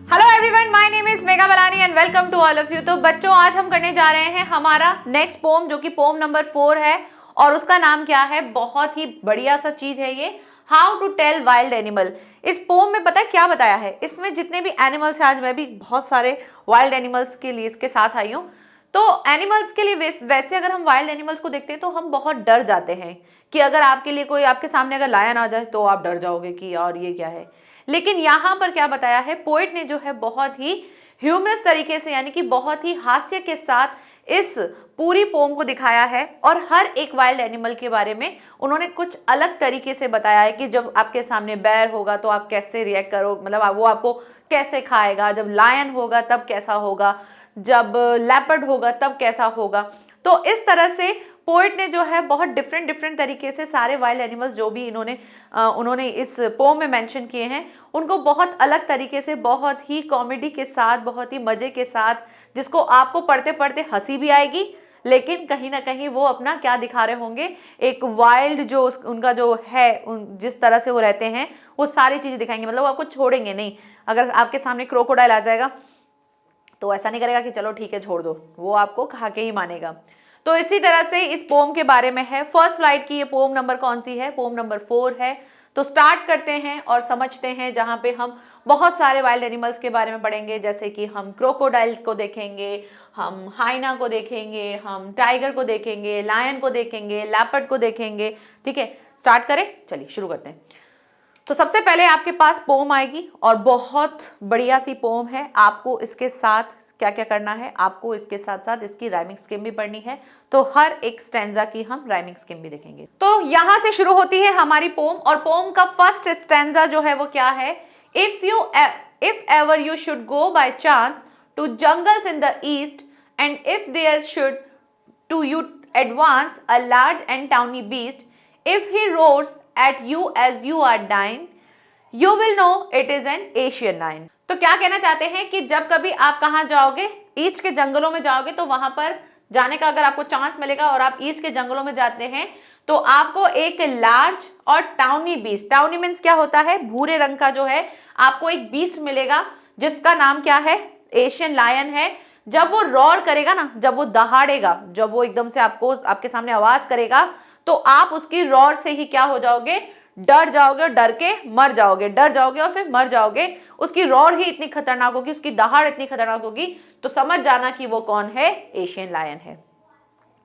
Hello everyone, my name is Megha Balani and welcome to all of you. तो बच्चों, आज हम करने जा रहे हैं हमारा नेक्स्ट पोम, जो कि पोम नंबर 4 है और उसका नाम क्या है, बहुत ही बढ़िया सा चीज है ये, how to tell wild animal. इस पोम में पता है क्या बताया है, इसमें जितने भी एनिमल्स हैं, आज मैं भी बहुत सारे वाइल्ड एनिमल्स के लिए इसके साथ आई हूँ। तो एनिमल्स के लिए वैसे अगर हम वाइल्ड एनिमल्स को देखते हैं तो हम बहुत डर जाते हैं कि अगर आपके लिए कोई आपके सामने अगर लायन आ जाए तो आप डर जाओगे कि यार ये क्या है। लेकिन यहाँ पर क्या बताया है, पोएट ने जो है बहुत ही ह्यूमरस तरीके से, यानी कि बहुत ही हास्य के साथ इस पूरी पोम को दिखाया है और हर एक वाइल्ड एनिमल के बारे में उन्होंने कुछ अलग तरीके से बताया है कि जब आपके सामने बैर होगा तो आप कैसे रिएक्ट करो, मतलब वो आपको कैसे खाएगा, जब लायन होगा तब कैसा होगा, जब लेपर्ड होगा तब कैसा होगा। तो इस तरह से पोएट ने जो है बहुत डिफरेंट तरीके से सारे वाइल्ड एनिमल्स जो भी उन्होंने इस पोम में मेंशन किए हैं उनको बहुत अलग तरीके से, बहुत ही कॉमेडी के साथ, बहुत ही मजे के साथ, जिसको आपको पढ़ते पढ़ते हंसी भी आएगी, लेकिन कहीं ना कहीं वो अपना क्या दिखा रहे होंगे, एक वाइल्ड जो उनका जो है, जिस तरह से वो रहते हैं वो सारी चीजें दिखाएंगे। मतलब आपको छोड़ेंगे नहीं। अगर आपके सामने क्रोकोडाइल आ जाएगा तो ऐसा नहीं करेगा कि चलो ठीक है छोड़ दो, वो आपको खा के ही मानेगा। तो इसी तरह से इस पोम के बारे में है। फर्स्ट फ्लाइट की ये पोम नंबर कौन सी है, पोम नंबर 4 है। तो स्टार्ट करते हैं और समझते हैं, जहां पे हम बहुत सारे वाइल्ड एनिमल्स के बारे में पढ़ेंगे, जैसे कि हम क्रोकोडाइल को देखेंगे, हम हाइना को देखेंगे, हम टाइगर को देखेंगे, लायन को देखेंगे, लेपर्ड को देखेंगे। ठीक है, स्टार्ट करें, चलिए शुरू करते हैं। तो सबसे पहले आपके पास पोम आएगी और बहुत बढ़िया सी पोम है। आपको इसके साथ क्या क्या करना है, आपको इसके साथ साथ इसकी राइमिंग स्कीम भी पढ़नी है। तो हर एक स्टैंजा की हम राइमिंग स्कीम भी देखेंगे। तो यहां से शुरू होती है हमारी पोम, और पोम का फर्स्ट स्टैंजा जो है वो क्या है, if ever you should go by chance to jungles in the east and if there should to you advance a large and tawny beast, if he roars at you as you are dying, you will know it is an Asian lion। तो क्या कहना चाहते हैं कि जब कभी आप कहाँ जाओगे, ईस्ट के जंगलों में जाओगे, तो वहां पर जाने का अगर आपको चांस मिलेगा और आप ईस्ट के जंगलों में जाते हैं तो आपको एक लार्ज और टाउनी बीस्ट, टाउनी मीन्स क्या होता है, भूरे रंग का जो है, आपको एक बीस्ट मिलेगा जिसका नाम क्या है, एशियन लायन है। जब वो रॉर करेगा ना, जब वो दहाड़ेगा, जब वो एकदम से आपके सामने आवाज करेगा, तो आप उसकी रॉर से ही क्या हो जाओगे, डर जाओगे और डर के मर जाओगे, डर जाओगे और फिर मर जाओगे। उसकी रॉर ही इतनी खतरनाक होगी, उसकी दहाड़ इतनी खतरनाक होगी, तो समझ जाना कि वो कौन है, एशियन लायन है।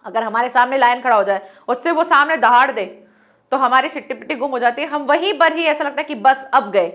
अगर हमारे सामने लायन खड़ा हो जाए, उससे वो सामने दहाड़ दे, तो हमारी सिट्टी पिट्टी गुम हो जाती है, हम वहीं पर ही ऐसा लगता है कि बस अब गए।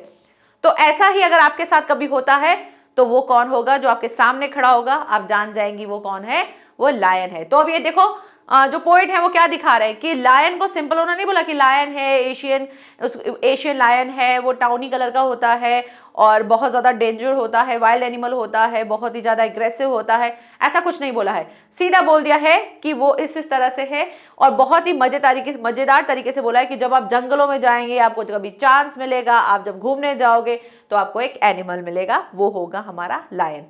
तो ऐसा ही अगर आपके साथ कभी होता है तो वो कौन होगा, जो आपके सामने खड़ा होगा, आप जान जाएंगी वो कौन है, वो लायन है। तो अब ये देखो, जो पोइट है वो क्या दिखा रहे हैं कि लायन को सिंपल उन्होंने नहीं बोला कि लायन है, एशियन लायन है, वो टाउनी कलर का होता है और बहुत ज्यादा डेंजर होता है, वाइल्ड एनिमल होता है, बहुत ही ज्यादा एग्रेसिव होता है, ऐसा कुछ नहीं बोला है। सीधा बोल दिया है कि वो इस तरह से है, और बहुत ही मजेदार तरीके से बोला है कि जब आप जंगलों में जाएंगे, आपको कभी चांस मिलेगा, आप जब घूमने जाओगे तो आपको एक एनिमल मिलेगा, वो होगा हमारा लायन।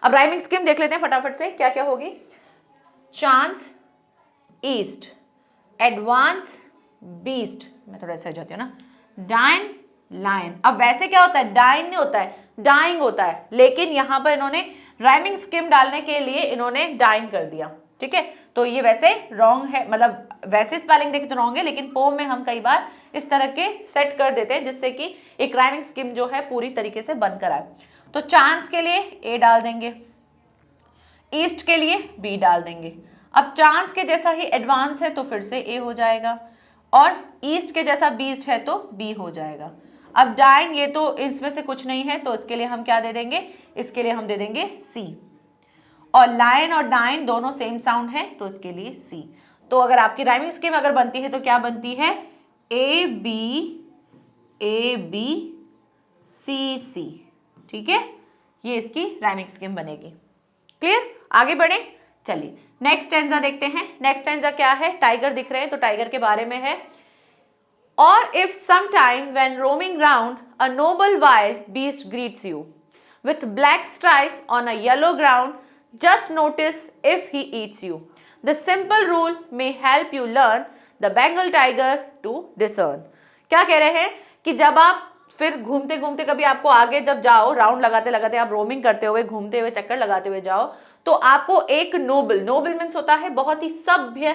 अब राइमिंग स्कीम देख लेते हैं फटाफट से, क्या क्या होगी। चांस ईस्ट, एडवांस बीस्ट, मैं थोड़ा ऐसा जाती हूँ ना, डाइन लायन। अब वैसे क्या होता है, डाइन नहीं होता है, डाइंग होता है, लेकिन यहां पर इन्होंने राइमिंग स्कीम डालने के लिए इन्होंने डाइन कर दिया। ठीक है, तो ये वैसे रॉन्ग है, मतलब वैसे स्पेलिंग देखें तो रॉन्ग है, लेकिन पोम में हम कई बार इस तरह के सेट कर देते हैं जिससे कि एक राइमिंग स्कीम जो है पूरी तरीके से बनकर आए। तो चांस के लिए ए डाल देंगे, ईस्ट के लिए बी डाल देंगे। अब चांस के जैसा ही एडवांस है तो फिर से ए हो जाएगा, और ईस्ट के जैसा बीस्ट है तो बी हो जाएगा। अब डाइन, ये तो इसमें से कुछ नहीं है, तो इसके लिए हम क्या दे देंगे, इसके लिए हम दे देंगे सी। और लायन और डाइन दोनों सेम साउंड है, तो इसके लिए सी। तो अगर आपकी राइमिंग स्कीम अगर बनती है तो क्या बनती है, ए बी सी सी। ठीक है, ये इसकी राइमिंग स्कीम बनेगी। क्लियर, आगे बढ़े, चलिए नेक्स्ट स्टैंजा देखते हैं। नेक्स्ट स्टैंजा क्या है, टाइगर दिख रहे हैं तो टाइगर के बारे में है। और if some time when roaming round a noble wild beast greets you with black stripes on a yellow ground, just notice if he eats you. The simple rule may help you learn the Bengal tiger to discern. क्या कह रहे हैं कि जब आप फिर घूमते घूमते कभी आपको आगे जब जाओ, राउंड लगाते लगाते आप रोमिंग करते हुए, घूमते हुए, चक्कर लगाते हुए जाओ, तो आपको एक नोबल मीन्स होता है बहुत ही सभ्य,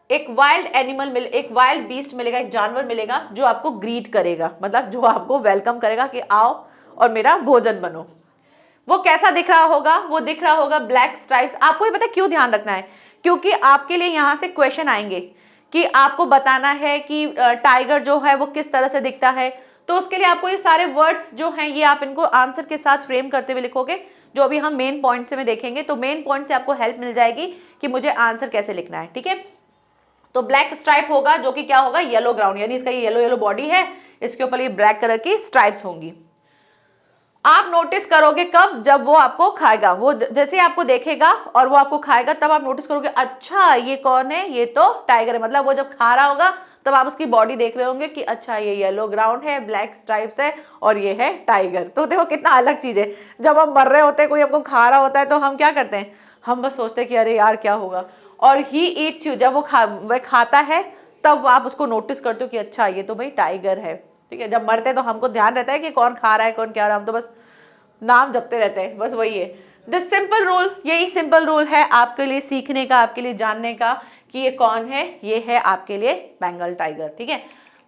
एक वाइल्ड एनिमल एक वाइल्ड बीस्ट मिलेगा, एक जानवर मिलेगा जो आपको ग्रीट करेगा, मतलब जो आपको वेलकम करेगा कि आओ और मेरा भोजन बनो। वो कैसा दिख रहा होगा? वो दिख रहा होगा ब्लैक स्ट्राइप्स। आपको ही पता है क्यों ध्यान रखना है, क्योंकि आपके लिए यहां से क्वेश्चन आएंगे कि आपको बताना है कि टाइगर जो है वो किस तरह से दिखता है। तो उसके लिए आपको ये सारे वर्ड्स जो हैं ये आप इनको आंसर के साथ फ्रेम करते हुए लिखोगे, जो अभी हम मेन पॉइंट से में देखेंगे। तो मेन पॉइंट से आपको हेल्प मिल जाएगी कि मुझे आंसर कैसे लिखना है, ठीक है। तो ब्लैक स्ट्राइप होगा जो कि क्या होगा? येलो ग्राउंड, यानी इसका ये येलो येलो बॉडी है, इसके ऊपर ये ब्लैक कलर की स्ट्राइप्स होंगी। आप नोटिस करोगे कब? जब वो आपको खाएगा, वो जैसे आपको देखेगा और वो आपको खाएगा, तब आप नोटिस करोगे अच्छा ये कौन है, ये तो टाइगर है। मतलब वो जब खा रहा होगा तब आप उसकी बॉडी देख रहे होंगे कि अच्छा ये येलो ग्राउंड है, ब्लैक स्ट्राइप्स है और ये है टाइगर। तो देखो कितना अलग चीज है। जब हम मर रहे होते हैं, कोई हमको खा रहा होता है, तो हम क्या करते हैं? हम बस सोचते हैं कि अरे यार क्या होगा। और ही ईट्स यू, जब वह खाता है तब आप उसको नोटिस करते हो कि अच्छा ये तो भाई टाइगर है, ठीक है। जब मरते हैं तो हमको ध्यान रहता है कि कौन खा रहा है कौन क्या रहा है, हम तो बस नाम जपते रहते हैं, बस वही है। दिस सिंपल रूल, यही सिंपल रूल है आपके लिए सीखने का, आपके लिए जानने का कि ये कौन है। ये है आपके लिए बंगाल टाइगर, ठीक है।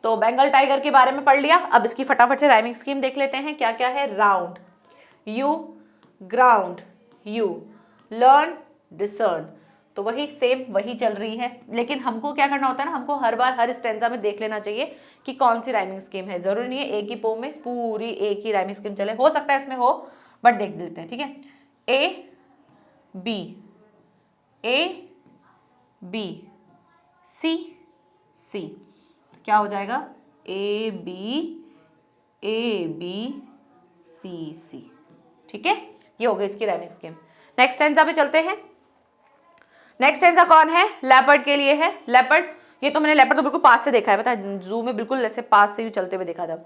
तो बंगाल टाइगर के बारे में पढ़ लिया। अब इसकी फटाफट से राइमिंग स्कीम देख लेते हैं क्या क्या है। Round, you, ground, you, learn, discern. तो वही सेम वही चल रही है, लेकिन हमको क्या करना होता है ना, हमको हर बार हर स्टैंजा में देख लेना चाहिए कि कौन सी राइमिंग स्कीम है। जरूरी नहीं है एक ही पोम में पूरी एक ही राइमिंग स्कीम चले, हो सकता है इसमें हो, बट देख लेते हैं, ठीक है। A B, A B, C, सी, क्या हो जाएगा? ए बी सी सी, ठीक है। ये हो गई इसकी राइमिंग स्कीम। नेक्स्ट स्टैंजा पे चलते हैं। नेक्स्ट स्टैंजा कौन है? लेपर्ड के लिए है। लेपर्ड, ये तो मैंने लेपर्ड तो बिल्कुल पास से देखा है, पता है, जू में बिल्कुल ऐसे पास से भी चलते हुए देखा था।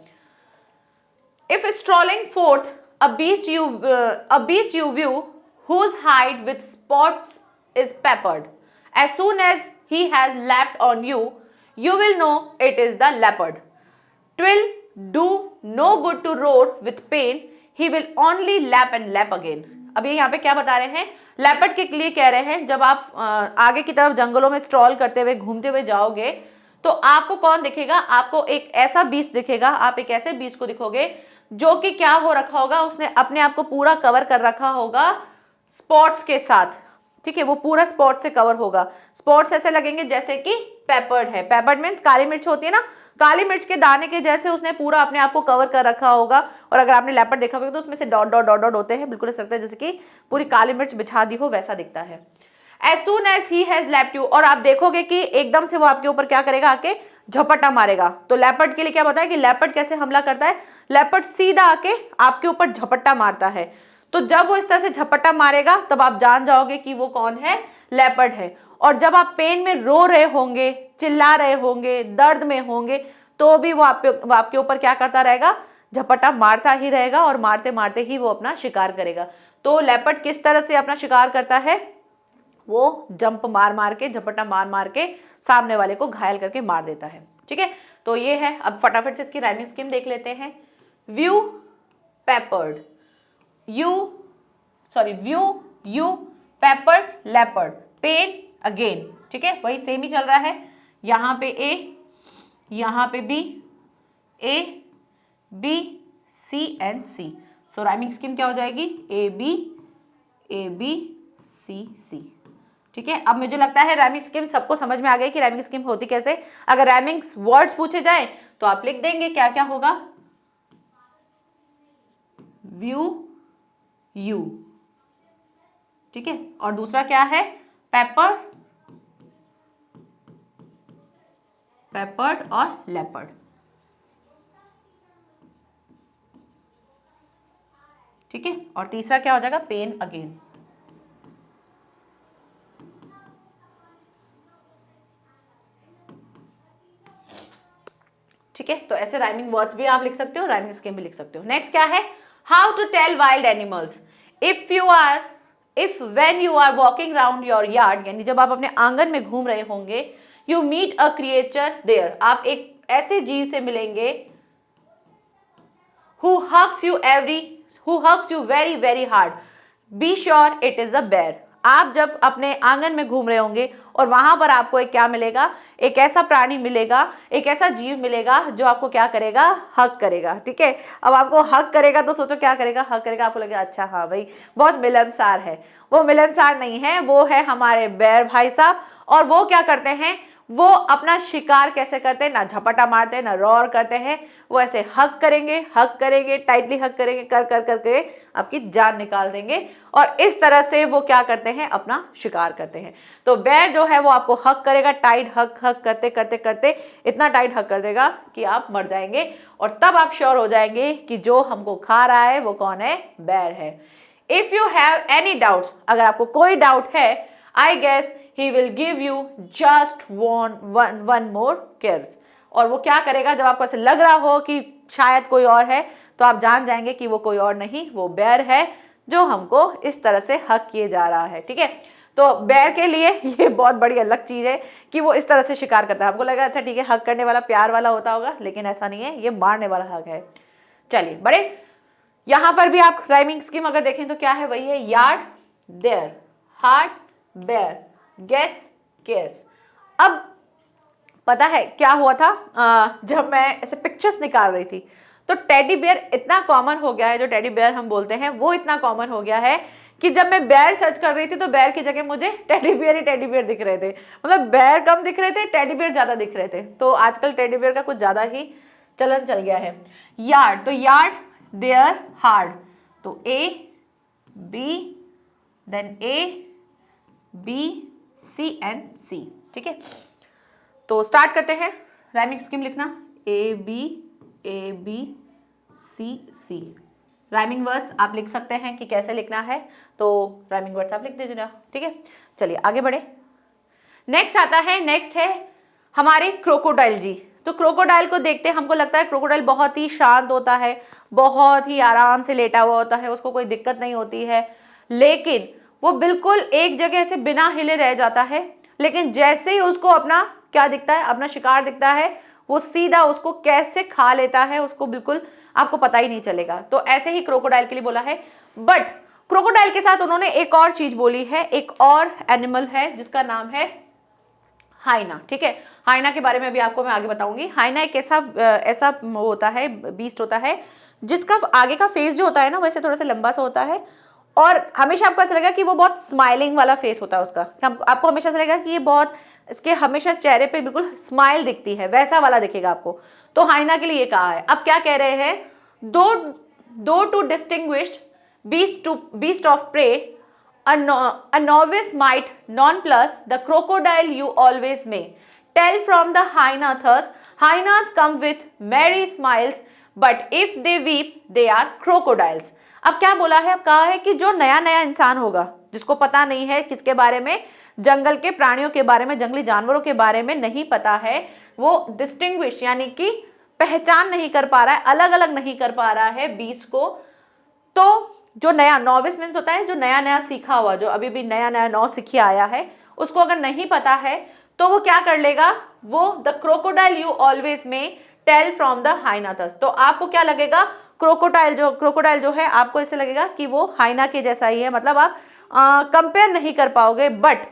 If strolling fourth a beast you view whose hide with spots is peppered, as soon as he has lapped on you, you will know it is the leopard. 'Twill do no good to roar with pain, he will only lap and lap again. अब ये यहाँ पे क्या बता रहे हैं? Leopard के लिए कह रहे हैं, जब आप आगे की तरफ जंगलों में स्ट्रॉल करते हुए घूमते हुए जाओगे तो आपको कौन दिखेगा? आपको एक ऐसा बीस्ट दिखेगा, आप एक ऐसे बीस्ट को दिखोगे जो कि क्या हो रखा होगा, उसने अपने आप को पूरा कवर कर रखा होगा स्पॉट्स के साथ, ठीक है। वो पूरा स्पॉट से कवर होगा। स्पॉट्स ऐसे लगेंगे जैसे कि पेपर्ड है। पेपर्ड मीन्स काली मिर्च होती है ना, काली मिर्च के दाने के जैसे उसने पूरा अपने आप को कवर कर रखा होगा। और अगर आपने लेपर्ड देखा होगा तो उसमें से डॉट डॉट डॉट डॉट होते हैं, बिल्कुल ऐसा लगता है जैसे कि पूरी काली मिर्च बिछा दी हो, वैसा दिखता है। As soon as he has lapped you, और आप देखोगे कि एकदम से वो आपके ऊपर क्या करेगा? आके झपट्टा मारेगा। तो लेपर्ड के लिए क्या बताया कि लेपर्ड कैसे हमला करता है? लेपर्ड सीधा आके आपके ऊपर झपट्टा मारता है। तो जब वो इस तरह से झपट्टा मारेगा तब आप जान जाओगे कि वो कौन है? लेपर्ड है। और जब आप पेन में रो रहे होंगे, चिल्ला रहे होंगे, दर्द में होंगे, तो भी वो आपके ऊपर क्या करता रहेगा? झपट्टा मारता ही रहेगा, और मारते मारते ही वो अपना शिकार करेगा। तो लेपर्ड किस तरह से अपना शिकार करता है? वो जंप मार मार के, झपट्टा मार मार के सामने वाले को घायल करके मार देता है, ठीक है। तो ये है। अब फटाफट से इसकी राइमिंग स्कीम देख लेते हैं। View, peppered, view, you, peppered, leopard, pain, again, ठीक है। वही सेम ही चल रहा है। यहां पे ए, यहां पे B, A B C and C. So rhyming scheme क्या हो जाएगी? ए बी सी सी, ठीक है। अब मुझे लगता है राइमिंग स्कीम सबको समझ में आ गई कि राइमिंग स्कीम होती कैसे। अगर राइमिंग वर्ड्स पूछे जाए तो आप लिख देंगे क्या क्या होगा? व्यू, यू, ठीक है। और दूसरा क्या है? पेपर्ड और लेपर्ड, ठीक है। और तीसरा क्या हो जाएगा? Pain, again. ठीक है। तो ऐसे राइमिंग वर्ड्स भी आप लिख सकते हो, राइमिंग स्कीम भी लिख सकते हो। नेक्स्ट क्या है? How to tell wild animals. If when you are walking round your yard, यानी जब आप अपने आंगन में घूम रहे होंगे, you meet a creature there, आप एक ऐसे जीव से मिलेंगे who hugs you very very hard. Be sure it is a bear. आप जब अपने आंगन में घूम रहे होंगे और वहां पर आपको एक क्या मिलेगा, एक ऐसा प्राणी मिलेगा, एक ऐसा जीव मिलेगा जो आपको क्या करेगा, हक करेगा। ठीक है, अब आपको हक करेगा तो सोचो क्या करेगा, हक करेगा, आपको लगेगा अच्छा हाँ भाई बहुत मिलनसार है। वो मिलनसार नहीं है, वो है हमारे बेर भाई साहब। और वो क्या करते हैं, वो अपना शिकार कैसे करते हैं, ना झपटा मारते हैं ना रॉर करते हैं, वो ऐसे हक करेंगे टाइटली हक करेंगे, कर कर करके आपकी जान निकाल देंगे। और इस तरह से वो क्या करते हैं, अपना शिकार करते हैं। तो बेर जो है वो आपको हक करेगा, टाइट हक करते करते करते इतना टाइट हक कर देगा कि आप मर जाएंगे। और तब आप श्योर हो जाएंगे कि जो हमको खा रहा है वो कौन है, बेर है। If you have any doubts, अगर आपको कोई डाउट है, I guess he will give you just one more kiss. और वो क्या करेगा, जब आपको ऐसे लग रहा हो कि शायद कोई और है, तो आप जान जाएंगे कि वो कोई और नहीं, वो बेर है जो हमको इस तरह से हक किए जा रहा है। ठीक है, तो बेर के लिए ये बहुत बड़ी अलग चीज है कि वो इस तरह से शिकार करता है। आपको लगा अच्छा ठीक है हक करने वाला प्यार वाला होता होगा, लेकिन ऐसा नहीं है, ये मारने वाला हक है। चलिए बड़े, यहां पर भी आप राइमिंग स्कीम अगर देखें तो क्या है, वही है, yard there, hard bear, guess cares. अब पता है क्या हुआ था, जब मैं ऐसे पिक्चर्स निकाल रही थी तो टेडी बेयर इतना कॉमन हो गया है, जो टेडी बेयर हम बोलते हैं वो इतना कॉमन हो गया है कि जब मैं बेयर सर्च कर रही थी तो बेयर की जगह मुझे टेडी बेयर दिख रहे थे। मतलब बेयर कम दिख रहे थे, टेडी बेयर ज्यादा दिख रहे थे। तो आजकल टेडी बेयर का कुछ ज्यादा ही चलन चल गया है। यार्ड, तो यार्ड देयर हार्ड, तो A B then A B C and C. ठीक है, तो स्टार्ट करते हैं राइमिंग स्कीम लिखना, A B C C. Rhyming words आप लिख सकते हैं कि कैसे लिखना है, तो राइमिंग वर्ड्स आप लिख दीजिएगा। ठीक है, चलिए आगे बढ़े। नेक्स्ट आता है, नेक्स्ट है हमारे क्रोकोडाइल जी। तो क्रोकोडाइल को देखते हमको लगता है क्रोकोडाइल बहुत ही शांत होता है, बहुत ही आराम से लेटा हुआ होता है, उसको कोई दिक्कत नहीं होती है, लेकिन वो बिल्कुल एक जगह से बिना हिले रह जाता है। लेकिन जैसे ही उसको अपना क्या दिखता है, अपना शिकार दिखता है, वो सीधा उसको कैसे खा लेता है उसको बिल्कुल आपको पता ही नहीं चलेगा। तो ऐसे ही क्रोकोडाइल के लिए बोला है। बट क्रोकोडाइल के साथ उन्होंने एक और चीज बोली है, एक और एनिमल है जिसका नाम है हाइना। ठीक है, हाइना के बारे में भी आपको मैं आगे बताऊंगी। हाइना एक ऐसा होता है, बीस्ट होता है जिसका आगे का फेस जो होता है ना वैसे थोड़ा सा लंबा सा होता है, और हमेशा आपको ऐसा लगेगा कि वो बहुत स्माइलिंग वाला फेस होता है उसका। आपको हमेशा ऐसा लगेगा कि ये बहुत, इसके हमेशा चेहरे पे बिल्कुल स्माइल दिखती है, वैसा वाला दिखेगा आपको। तो हाइना के लिए ये कहा है। अब क्या कह रहे हैं, दो to distinguished beast of prey, a novice might nonplus the crocodile you always may tell from the hyena thus. Hyenas come with merry smiles, but if they weep they are crocodiles. अब क्या बोला है, अब कहा है कि जो नया नया इंसान होगा, जिसको पता नहीं है किसके बारे में, जंगल के प्राणियों के बारे में, जंगली जानवरों के बारे में नहीं पता है, वो डिस्टिंग्विश यानी कि पहचान नहीं कर पा रहा है, अलग अलग नहीं कर पा रहा है बीस्ट को। तो जो नया नॉविस मीन्स होता है, जो नया नया सीखा हुआ, जो अभी भी नया नया नौ सीखी आया है, उसको अगर नहीं पता है तो वो क्या कर लेगा, वो द क्रोकोडाइल यू ऑलवेज में टेल फ्रॉम द हाइना थस। तो आपको क्या लगेगा, क्रोकोडाइल जो है आपको ऐसे लगेगा कि वो हाइना के जैसा ही है, मतलब आप कंपेयर नहीं कर पाओगे। बट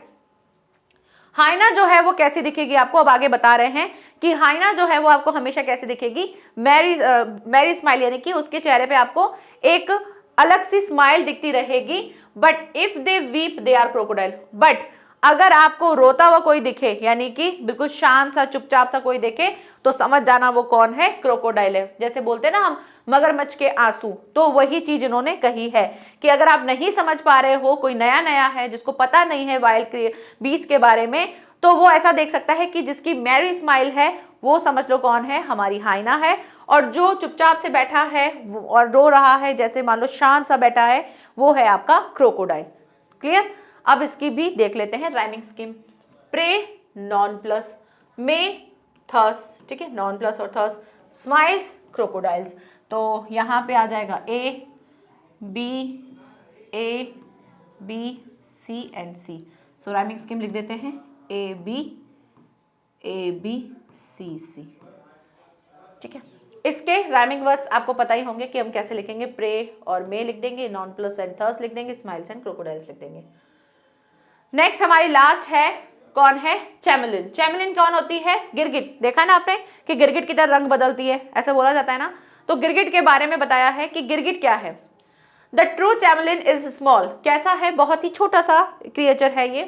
हाइना जो है वो कैसी दिखेगी आपको, अब आगे बता रहे हैं कि हाइना जो है वो आपको हमेशा कैसे दिखेगी, मैरी स्माइल, यानी कि उसके चेहरे पे आपको एक अलग सी स्माइल दिखती रहेगी। But if they weep they are crocodile. But अगर आपको रोता हुआ कोई दिखे, यानी कि बिल्कुल शांत सा चुपचाप सा कोई दिखे, तो समझ जाना वो कौन है, क्रोकोडाइल है। जैसे बोलते हैं ना हम मगरमच्छ के आंसू, तो वही चीज इन्होंने कही है कि अगर आप नहीं समझ पा रहे हो, कोई नया नया है जिसको पता नहीं है वाइल्ड बीस्ट के बारे में, तो वो ऐसा देख सकता है कि जिसकी मैरी स्माइल है वो समझ लो कौन है, हमारी हाइना है। और जो चुपचाप से बैठा है और रो रहा है, जैसे मान लो शांत सा बैठा है, वो है आपका क्रोकोडाइल। क्लियर। अब इसकी भी देख लेते हैं rhyming scheme. Prey nonplus, may thus, ठीक है, नॉन प्लस और थस, स्माइल्स क्रोकोडाइल्स। तो यहाँ पे आ जाएगा A B C and C. So rhyming scheme लिख देते हैं, ए बी सी सी। ठीक है, इसके राइमिंग वर्ड्स आपको पता ही होंगे कि हम कैसे लिखेंगे, प्रे और मे लिख देंगे, नॉन प्लस एंड थर्स लिख देंगे, स्माइल्स एंड क्रोकोडाइल्स लिख देंगे। नेक्स्ट हमारी लास्ट है, कौन है, चैमलिन। चैमलिन कौन होती है, गिरगिट। देखा ना आपने कि गिरगिट की तरह रंग बदलती है, ऐसा बोला जाता है ना। तो गिरगिट के बारे में बताया है कि गिरगिट क्या है। The true chameleon is small, कैसा है, बहुत ही छोटा सा क्रिएचर है ये।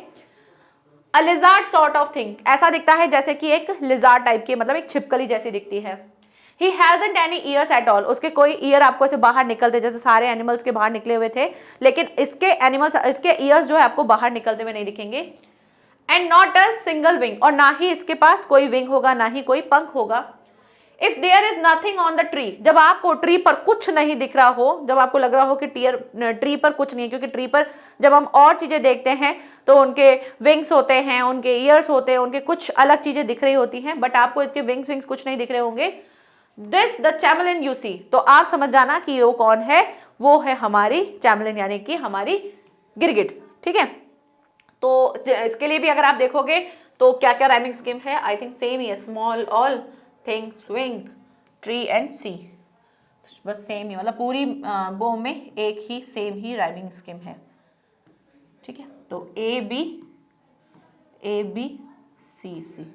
अ लिजार्ड सॉर्ट ऑफ थिंग, ऐसा दिखता है जैसे कि एक लिजार्ड टाइप की, मतलब एक छिपकली जैसी दिखती है। He hasn't any ears at all, उसके कोई ईयर आपको ऐसे बाहर निकलते, जैसे सारे एनिमल्स के बाहर निकले हुए थे, लेकिन इसके ईयर्स जो है आपको बाहर निकलते हुए नहीं दिखेंगे। And not a single wing, और ना ही इसके पास कोई विंग होगा, ना ही कोई पंख होगा। If there is nothing on the tree, जब आपको ट्री पर कुछ नहीं दिख रहा हो, जब आपको लग रहा हो कि ट्री पर कुछ नहीं है, क्योंकि ट्री पर जब हम और चीजें देखते हैं तो उनके विंग्स होते हैं, उनके ईयर्स होते हैं, उनके कुछ अलग चीजें दिख रही होती हैं, बट आपको इसके विंग्स कुछ नहीं दिख रहे होंगे। दिस द चैमलिन यू सी, तो आप समझ जाना कि वो कौन है, वो है हमारी चैमलिन, यानी कि हमारी गिरगिट। ठीक है, तो इसके लिए भी अगर आप देखोगे तो क्या क्या राइमिंग स्कीम है, आई थिंक सेम ही है, small, all, thing, swing, tree and sea, बस सेम ही, मतलब पूरी पोम में एक ही सेम ही राइमिंग स्कीम है। ठीक है, तो ए बी सी सी।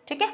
ठीक है,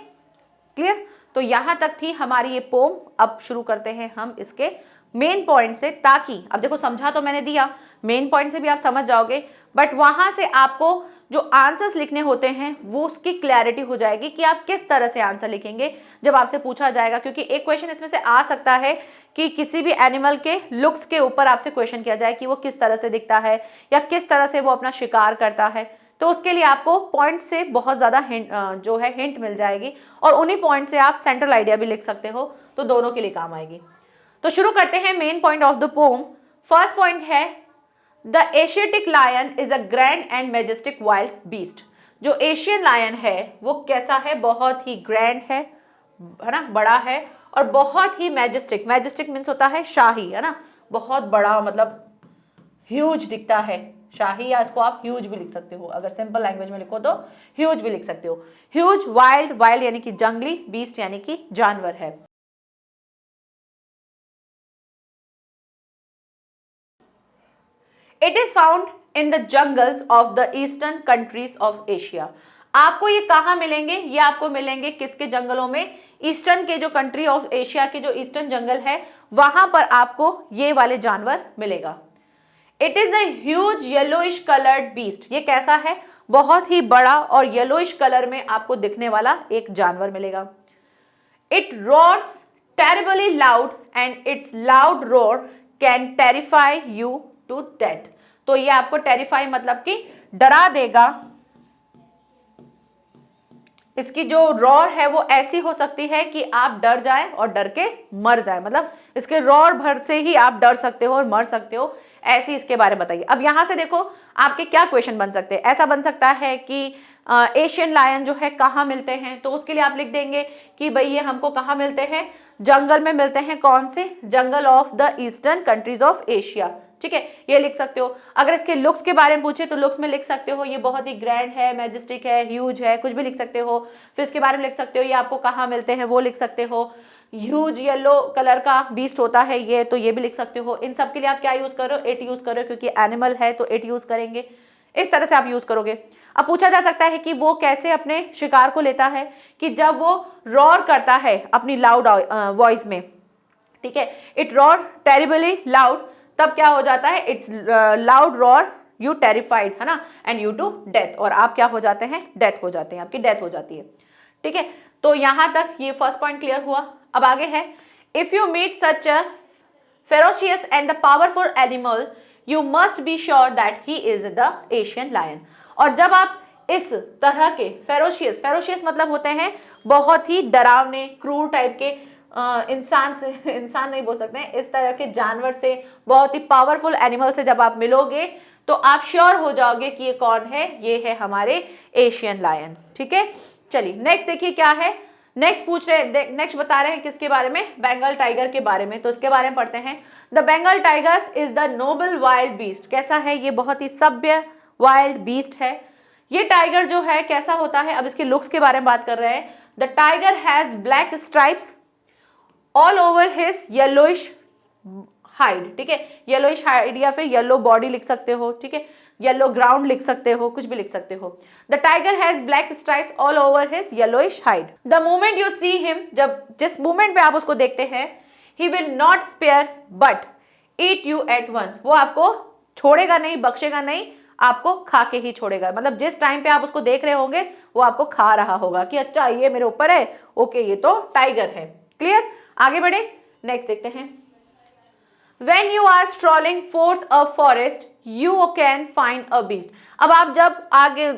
क्लियर। तो यहां तक थी हमारी ये पोम। अब शुरू करते हैं हम इसके मेन पॉइंट से, ताकि अब देखो समझा तो मैंने दिया, मेन पॉइंट से भी आप समझ जाओगे, बट वहां से आपको जो आंसर्स लिखने होते हैं वो उसकी क्लैरिटी हो जाएगी कि आप किस तरह से आंसर लिखेंगे जब आपसे पूछा जाएगा। क्योंकि एक क्वेश्चन इसमें से आ सकता है कि किसी भी एनिमल के लुक्स के ऊपर आपसे क्वेश्चन किया जाए कि वो किस तरह से दिखता है या किस तरह से वो अपना शिकार करता है, तो उसके लिए आपको पॉइंट से बहुत ज़्यादा हिंट मिल जाएगी, और उन्हीं पॉइंट से आप सेंट्रल आइडिया भी लिख सकते हो, तो दोनों के लिए काम आएगी। तो शुरू करते हैं main point of the poem. First point है, the Asiatic lion is a grand and majestic wild beast. जो एशियन लायन है वो कैसा है, बहुत ही ग्रैंड है ना, बड़ा है, और बहुत ही मैजेस्टिक, मैजेस्टिक मीन्स होता है शाही, है ना, बहुत बड़ा, मतलब ह्यूज दिखता है, शाही, या इसको आप ह्यूज भी लिख सकते हो, अगर सिंपल लैंग्वेज में लिखो तो ह्यूज भी लिख सकते हो। ह्यूज, वाइल्ड, वाइल्ड यानी कि जंगली, बीस्ट यानी कि जानवर है। It is found in the jungles of the eastern countries of Asia. आपको ये कहाँ मिलेंगे, ये आपको मिलेंगे किसके जंगलों में, ईस्टर्न के जो कंट्री ऑफ एशिया के जो ईस्टर्न जंगल है वहां पर आपको ये वाले जानवर मिलेगा। It is a huge yellowish coloured beast, ये कैसा है, बहुत ही बड़ा और येलोइश कलर में आपको दिखने वाला एक जानवर मिलेगा। It roars terribly loud and its loud roar can terrify you to death. तो ये आपको टेरिफाई मतलब कि डरा देगा, इसकी जो रॉर है वो ऐसी हो सकती है कि आप डर जाएं और डर के मर जाएं, मतलब इसके रॉर भर से ही आप डर सकते हो और मर सकते हो, ऐसी इसके बारे में बताइए। अब यहां से देखो आपके क्या क्वेश्चन बन सकते हैं, ऐसा बन सकता है कि एशियन लायन जो है कहाँ मिलते हैं, तो उसके लिए आप लिख देंगे कि भाई ये हमको कहाँ मिलते हैं, जंगल में मिलते हैं, कौन से, जंगल of the eastern countries of Asia. ठीक है, ये लिख सकते हो। अगर इसके लुक्स के बारे में पूछे तो लुक्स में लिख सकते हो ये बहुत ही ग्रैंड है, मैजेस्टिक है, ह्यूज है, कुछ भी लिख सकते हो। फिर इसके बारे में लिख सकते हो ये आपको कहाँ मिलते हैं, वो लिख सकते हो। ह्यूज येलो कलर का बीस्ट होता है ये, तो ये भी लिख सकते हो। इन सब के लिए आप क्या यूज करो, इट यूज करो, क्योंकि एनिमल है तो इट यूज करेंगे, इस तरह से आप यूज करोगे। अब पूछा जा सकता है कि वो कैसे अपने शिकार को लेता है, कि जब वो रॉर करता है अपनी लाउड वॉइस में, ठीक है, इट रॉर टेरिबली लाउड, तब क्या हो जाता है, it's loud roar you terrified, है ना, एंड यू टू डेथ, और आप क्या हो जाते हैं, डेथ हो जाते हैं, आपकी डेथ हो जाती है। ठीक है, तो यहां तक ये फर्स्ट पॉइंट क्लियर हुआ। अब आगे है, if you meet such a ferocious and the powerful animal you must be sure that he is the Asian lion. और जब आप इस तरह के फेरोशियस मतलब होते हैं बहुत ही डरावने, क्रूर टाइप के, इंसान नहीं बोल सकते हैं, इस तरह के जानवर से, बहुत ही पावरफुल एनिमल से जब आप मिलोगे तो आप श्योर हो जाओगे कि ये कौन है, ये है हमारे एशियन लायन। ठीक है, चलिए नेक्स्ट देखिए क्या है। नेक्स्ट बता रहे हैं किसके बारे में, बंगाल टाइगर के बारे में। तो इसके बारे में पढ़ते हैं। The Bengal tiger is the noble wild beast. कैसा है, ये बहुत ही सभ्य वाइल्ड बीस्ट है। ये टाइगर जो है कैसा होता है, अब इसके लुक्स के बारे में बात कर रहे हैं। The tiger has black stripes all over his yellowish hide, ठीक है, येलोइश हाइड या फिर येलो बॉडी लिख सकते हो, ठीक है, येलो ग्राउंड लिख सकते हो, कुछ भी लिख सकते हो। The tiger has black stripes all over his yellowish hide. The moment you see him, जब जिस मोमेंट पे आप उसको देखते हैं, he will not spare but eat you at once, वो आपको छोड़ेगा नहीं, बख्शेगा नहीं, आपको खा के ही छोड़ेगा। मतलब जिस टाइम पे आप उसको देख रहे होंगे वो आपको खा रहा होगा कि अच्छा ये मेरे ऊपर है, ओके ये तो टाइगर है। क्लियर, आगे बढ़े, नेक्स्ट देखते हैं। When you are strolling forth a forest, you can find a beast। अब आप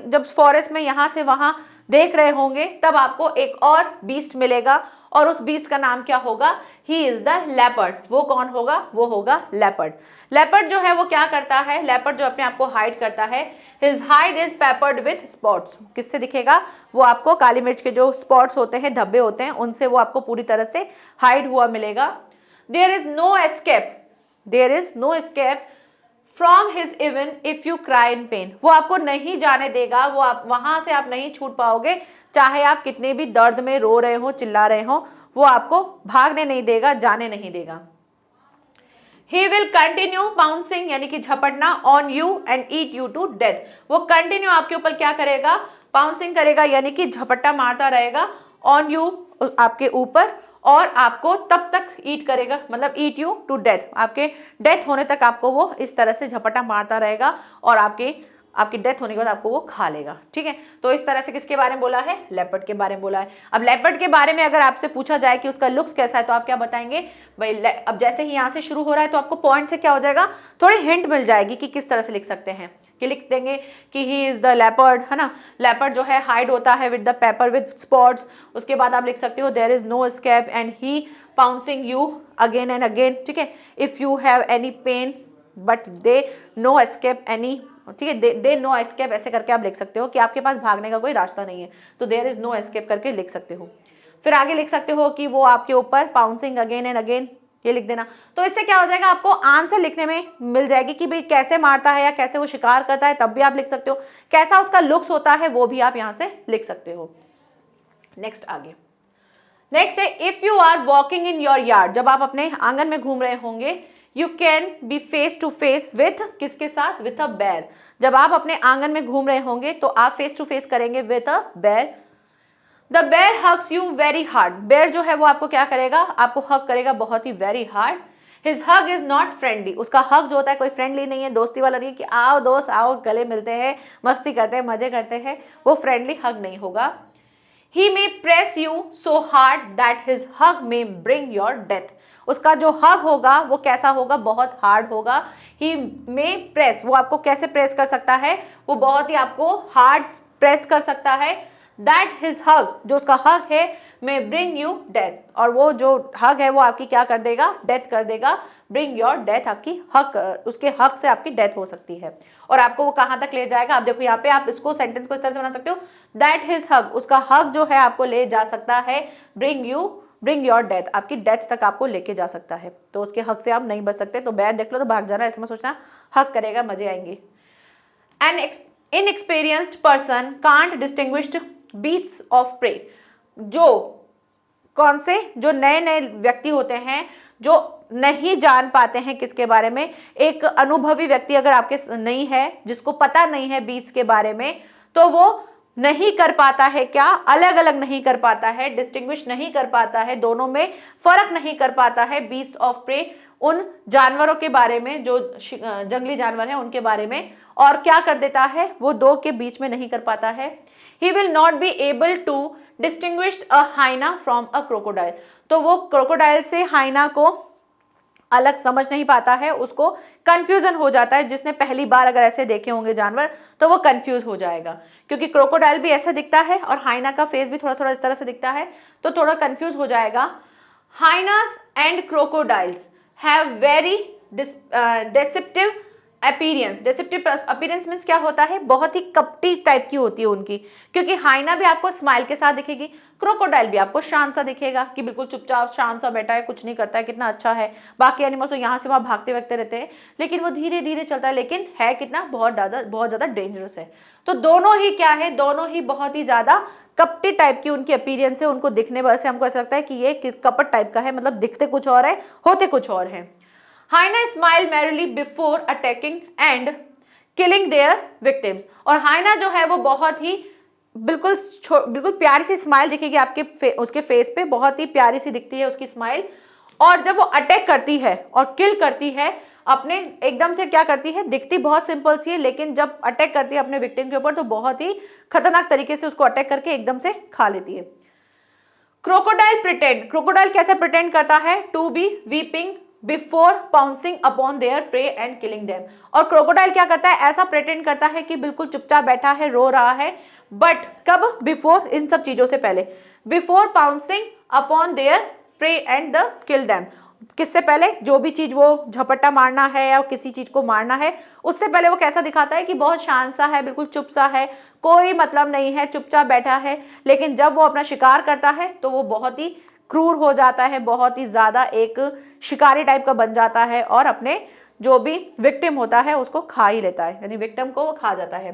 जब फॉरेस्ट में यहां से वहां देख रहे होंगे तब आपको एक और बीस्ट मिलेगा और उस बीस्ट का नाम क्या होगा? ही इज द लेपर्ड। वो कौन होगा? वो होगा लेपर्ड। लेपर्ड जो है वो क्या करता है? लेपर्ड जो अपने आप को हाइड करता है, his hide is peppered with spots. किससे दिखेगा? वो आपको काली मिर्च के जो स्पॉट्स होते हैं, धब्बे होते हैं, उनसे वो आपको पूरी तरह से हाइड हुआ मिलेगा। There is no escape, there is no escape from his even if you cry in pain. वो आपको नहीं जाने देगा, वो आप वहां से आप नहीं छूट पाओगे, चाहे आप कितने भी दर्द में रो रहे हो, चिल्ला रहे हो, वो आपको भागने नहीं देगा, जाने नहीं देगा। He will continue pouncing यानी कि झपटना on you and eat you to death। वो कंटिन्यू आपके ऊपर क्या करेगा? पाउंसिंग करेगा यानी कि झपट्टा मारता रहेगा on you, आपके ऊपर, और आपको तब तक ईट करेगा, मतलब ईट यू टू डेथ, आपके डेथ होने तक आपको वो इस तरह से झपट्टा मारता रहेगा और आपकी डेथ होने के बाद आपको वो खा लेगा। ठीक है, तो इस तरह से किसके बारे में बोला है? लेपर्ड के बारे में बोला है। अब लेपर्ड के बारे में अगर आपसे पूछा जाए कि उसका लुक्स कैसा है तो आप क्या बताएंगे भाई? अब जैसे ही यहाँ से शुरू हो रहा है तो आपको पॉइंट से क्या हो जाएगा, थोड़ी हिंट मिल जाएगी कि किस तरह से लिख सकते हैं। कि लिख देंगे कि ही इज द लेपर्ड, है ना, लेपर्ड जो है हाइड होता है with the paper with spots. उसके बाद आप लिख सकते हो there is no escape and he pouncing you again and again. ठीक है, if you have any pain but they no escape any, ठीक है, दे नो एस्केप, ऐसे करके आप लिख सकते हो कि आपके पास भागने का कोई रास्ता नहीं है, तो देयर इज नो एस्केप करके लिख सकते हो। फिर आगे लिख सकते हो कि वो आपके ऊपर पाउंसिंग अगेन एंड अगेन, ये लिख देना। तो इससे क्या हो जाएगा, आपको आंसर लिखने में मिल जाएगी कि भाई कैसे मारता है या कैसे वो शिकार करता है, तब भी आप लिख सकते हो। कैसा उसका लुक्स होता है वो भी आप यहाँ से लिख सकते हो। नेक्स्ट आगे, नेक्स्ट है if you are walking in your yard. जब आप अपने आंगन में घूम रहे होंगे, you can be face to face with, किसके साथ? With a bear. जब आप अपने आंगन में घूम रहे होंगे तो आप फेस टू फेस करेंगे with a bear. The bear hugs you very hard. Bear जो है वो आपको क्या करेगा? आपको हग करेगा बहुत ही very hard. His hug is not friendly. उसका हग जो होता है कोई फ्रेंडली नहीं है, दोस्ती वाला नहीं है कि आओ दोस्त आओ गले मिलते हैं, मस्ती करते हैं, मजे करते हैं, वो फ्रेंडली हग नहीं होगा। He may press you so hard that his hug may bring your death। उसका जो हग होगा वो कैसा होगा? बहुत हार्ड होगा। He may press, वो आपको कैसे प्रेस कर सकता है? वो बहुत ही आपको हार्ड प्रेस कर सकता है। That his hug, जो उसका हग है, may bring you death, और वो जो हग है वो आपकी क्या कर देगा? डेथ कर देगा। Bring your death, आपकी हक, उसके हक से आपकी डेथ हो सकती है। और आपको वो कहाँ तक ले जाएगा? आप देखो यहाँ पे, आप इसको सेंटेंस को इस तरह से बना सकते हो, That his hug, उसका हग जो है आपको ले जा सकता है, bring your death, आपकी डेथ तक आपको लेके जा सकता है। तो उसके हक से आप नहीं बच सकते, तो बैड देख लो तो भाग जाना, ऐसे में सोचना हक करेगा, मजे आएंगे। An inexperienced person can't distinguish beasts of prey। जो कौन से? जो नए नए व्यक्ति होते हैं जो नहीं जान पाते हैं किसके बारे में। एक अनुभवी व्यक्ति अगर आपके नहीं है, जिसको पता नहीं है बीट्स के बारे में, तो वो नहीं कर पाता है क्या? अलग अलग नहीं कर पाता है, डिस्टिंग्विश नहीं कर पाता है, दोनों में फर्क नहीं कर पाता है बीट्स ऑफ प्रे, उन जानवरों के बारे में जो जंगली जानवर हैं उनके बारे में। और क्या कर देता है? वो दो के बीच में नहीं कर पाता है। He will not be able to distinguish a hyena from a crocodile। तो वो क्रोकोडाइल से हाइना को अलग समझ नहीं पाता है, उसको कंफ्यूजन हो जाता है। जिसने पहली बार अगर ऐसे देखे होंगे जानवर तो वो कंफ्यूज हो जाएगा, क्योंकि क्रोकोडाइल भी ऐसा दिखता है और हाइना का फेस भी थोड़ा थोड़ा इस तरह से दिखता है, तो थोड़ा कंफ्यूज हो जाएगा। Hyenas and crocodiles have very deceptive appearance. Deceptive appearance means क्या होता है? बहुत ही कपटी टाइप की होती है उनकी, क्योंकि हाइना भी आपको स्माइल के साथ दिखेगी, क्रोकोडाइल भी आपको शांत सा दिखेगा कि बिल्कुल चुपचाप शांत सा बैठा है, कुछ नहीं करता है, कितना अच्छा है। बाकी एनिमल्स तो यहाँ से वहाँ भागते वगते रहते हैं, लेकिन वो धीरे धीरे चलता है, लेकिन है कितना बहुत ज्यादा डेंजरस है। तो दोनों ही क्या है, दोनों ही बहुत ही ज्यादा कपटी टाइप की उनकी अपीयरेंस है। उनको दिखने पर से हमको ऐसा लगता है कि ये कपट टाइप का है, मतलब दिखते कुछ और है, होते कुछ और है। Hyena smile merrily before attacking and killing their victims. और हाइना जो है वो बहुत ही बिल्कुल प्यारी सी स्माइल दिखेगी आपके उसके फेस पे, बहुत ही प्यारी सी दिखती है उसकी स्माइल। और जब वो अटैक करती है और किल करती है अपने, एकदम से क्या करती है, दिखती बहुत सिंपल सी है, लेकिन जब अटैक करती है अपने विक्टिम के ऊपर तो बहुत ही खतरनाक तरीके से उसको अटैक करके एकदम से खा लेती है। क्रोकोडाइल प्रिटेंड, क्रोकोडाइल कैसे प्रिटेंड करता है, to be weeping before pouncing upon their prey and killing them. और क्रोकोडाइल क्या करता है, ऐसा प्रिटेंड करता है कि बिल्कुल चुपचाप बैठा है, रो रहा है, बट कब, बिफोर, इन सब चीजों से पहले, before pouncing upon their prey and the kill them. किससे पहले, जो भी चीज वो झपट्टा मारना है या किसी चीज को मारना है, उससे पहले वो कैसा दिखाता है कि बहुत शांत सा है, बिल्कुल चुप सा है, कोई मतलब नहीं है, चुपचाप बैठा है। लेकिन जब वो अपना शिकार करता है तो वो बहुत ही क्रूर हो जाता है, बहुत ही ज्यादा एक शिकारी टाइप का बन जाता है और अपने जो भी विक्टिम होता है उसको खा ही लेता है, यानी विक्टिम को वो खा जाता है।